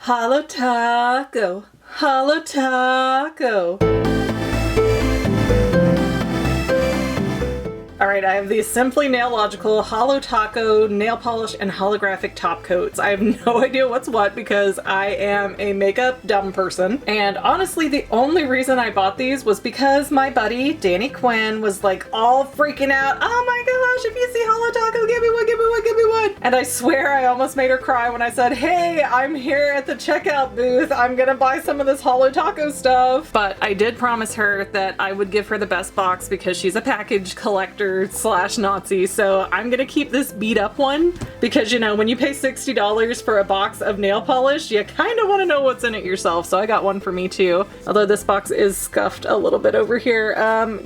Holo Taco, Holo Taco. Alright, I have these Simply Nailogical Holo Taco Nail Polish and Holographic Top Coats. I have no idea what's what because I am a makeup dumb person. And honestly, the only reason I bought these was because my buddy, Danny Quinn, was like all freaking out. Oh my gosh, if you see Holo Taco, give me one, give me one, give me one. And I swear I almost made her cry when I said, hey, I'm here at the checkout booth. I'm gonna buy some of this Holo Taco stuff. But I did promise her that I would give her the best box because she's a package collector slash Nazi, so I'm gonna keep this beat up one because, you know, when you pay $60 for a box of nail polish, you kind of want to know what's in it yourself, so I got one for me too. Although this box is scuffed a little bit over here.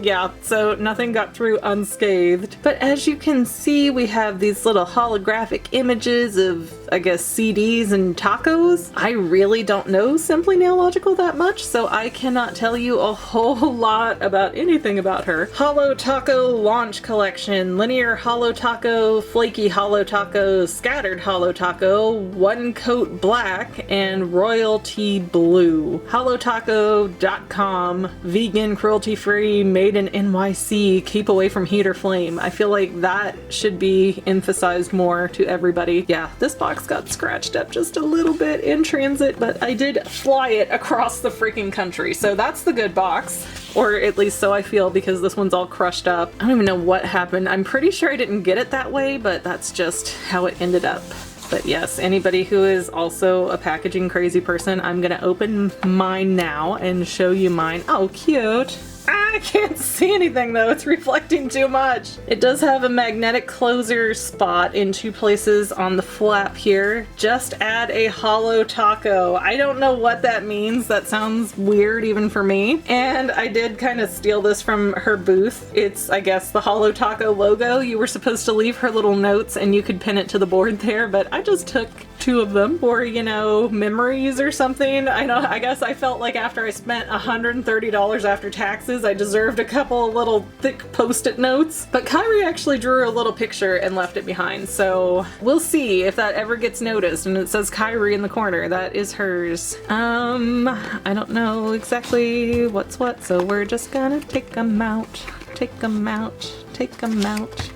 Yeah, so nothing got through unscathed. But as you can see, we have these little holographic images of, I guess, CDs and tacos. I really don't know Simply Nailogical that much, so I cannot tell you a whole lot about anything about her. Holo Taco Launch Collection, Linear Holo Taco, Flaky Holo Taco, Scattered Holo Taco, One Coat Black, and Royalty Blue. HoloTaco.com, vegan, cruelty-free, made in NYC, keep away from heat or flame. I feel like that should be emphasized more to everybody. Yeah, this box got scratched up just a little bit in transit, but I did fly it across the freaking country, so that's the good box. Or at least so I feel, because this one's all crushed up. I don't even know what happened. I'm pretty sure I didn't get it that way, but that's just how it ended up. But yes, anybody who is also a packaging crazy person, I'm gonna open mine now and show you mine. Oh, cute. I can't see anything though, it's reflecting too much. It does have a magnetic closer spot in two places on the flap here. Just add a Holo Taco. I don't know what that means. That sounds weird even for me. And I did kind of steal this from her booth. It's, I guess, the Holo Taco logo. You were supposed to leave her little notes and you could pin it to the board there, but I just took two of them for, you know, memories or something. I guess I felt like after I spent $130 after taxes, I deserved a couple little thick post-it notes. But Kyrie actually drew a little picture and left it behind, so we'll see if that ever gets noticed. And it says Kyrie in the corner. That is hers. I don't know exactly what's what, so we're just gonna take them out. Take them out. Take them out.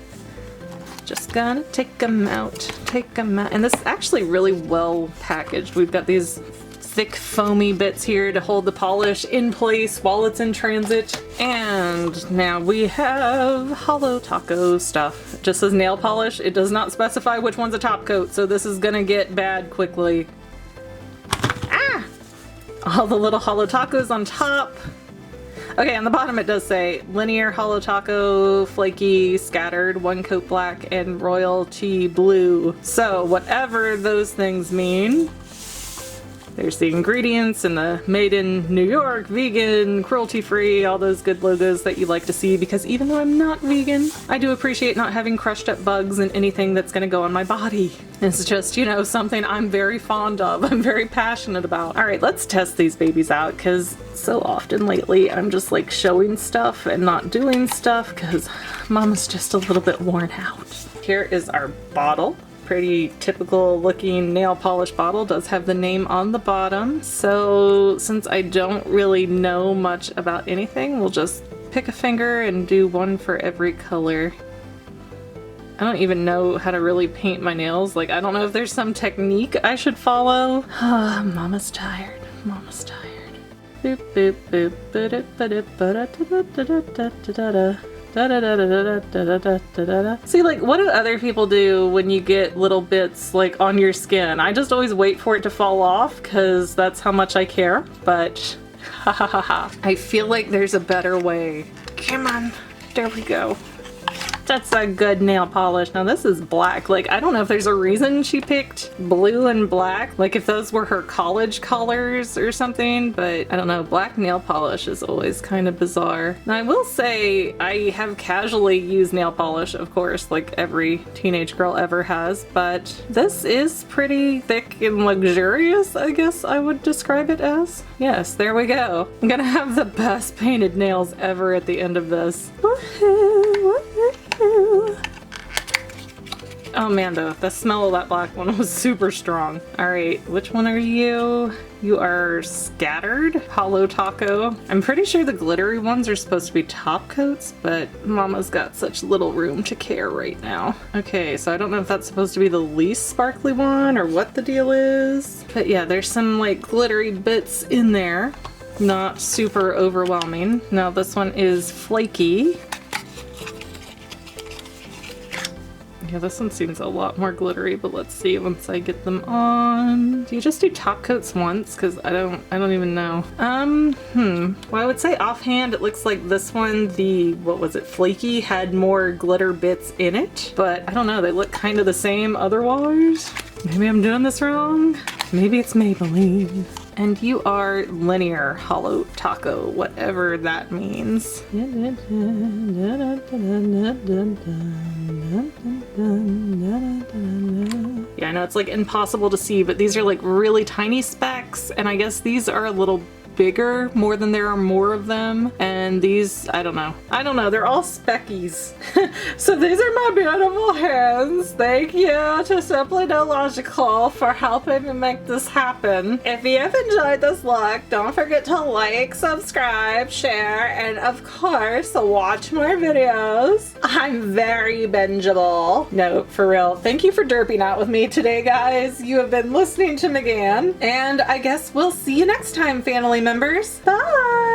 Just gonna take them out, take them out. And this is actually really well packaged. We've got these thick foamy bits here to hold the polish in place while it's in transit. And now we have Holo Taco stuff. It just says nail polish. It does not specify which one's a top coat, so this is gonna get bad quickly. Ah! All the little Holo Tacos on top. Okay, on the bottom it does say Linear Holo Taco, Flaky, Scattered, One Coat Black, and Royalty Blue. So whatever those things mean. There's the ingredients and the made in New York, vegan, cruelty-free, all those good logos that you like to see, because even though I'm not vegan, I do appreciate not having crushed up bugs in anything that's gonna go on my body. It's just, you know, something I'm very fond of, I'm very passionate about. Alright, let's test these babies out, because so often lately I'm just like showing stuff and not doing stuff, because Mama's just a little bit worn out. Here is our bottle. Pretty typical looking nail polish bottle, does have the name on the bottom. So since I don't really know much about anything, we'll just pick a finger and do one for every color. I don't even know how to really paint my nails. Like, I don't know if there's some technique I should follow. Mama's tired. Mama's tired. Boop boop boop ba-da ba-da ba-da-da-da-da-da-da-da-da. See, like, what do other people do when you get little bits like on your skin? I just always wait for it to fall off because that's how much I care, but ha ha ha ha. I feel like there's a better way. Come on, there we go. That's a good nail polish. Now this is black. Like, I don't know if there's a reason she picked blue and black. Like if those were her college colors or something, but I don't know. Black nail polish is always kind of bizarre. Now I will say I have casually used nail polish, of course, like every teenage girl ever has, but this is pretty thick and luxurious, I guess I would describe it as. Yes, there we go. I'm gonna have the best painted nails ever at the end of this. Woohoo! Woohoo! Oh man, the smell of that black one was super strong. All right, which one are you? You are Scattered Holo Taco. I'm pretty sure the glittery ones are supposed to be top coats, but Mama's got such little room to care right now. Okay, so I don't know if that's supposed to be the least sparkly one or what the deal is. But yeah, there's some like glittery bits in there. Not super overwhelming. Now this one is Flaky. Yeah, this one seems a lot more glittery, but let's see once I get them on. Do you just do top coats once? Because I don't even know. Well, I would say offhand, it looks like this one, the, what was it, Flaky, had more glitter bits in it. But I don't know, they look kind of the same otherwise. Maybe I'm doing this wrong. Maybe it's Maybelline. And you are Linear Holo Taco, whatever that means. Yeah, I know it's like impossible to see, but these are like really tiny specks, and I guess these are a little bigger, more than there are more of them, and these, I don't know, they're all speckies. So these are my beautiful hands. Thank you to Simply Nailogical for helping me make this happen. If you have enjoyed this look, don't forget to like, subscribe, share, and of course watch more videos. I'm very bingeable. No, for real, thank you for derping out with me today, guys. You have been listening to Megan, and I guess we'll see you next time, family members. Bye!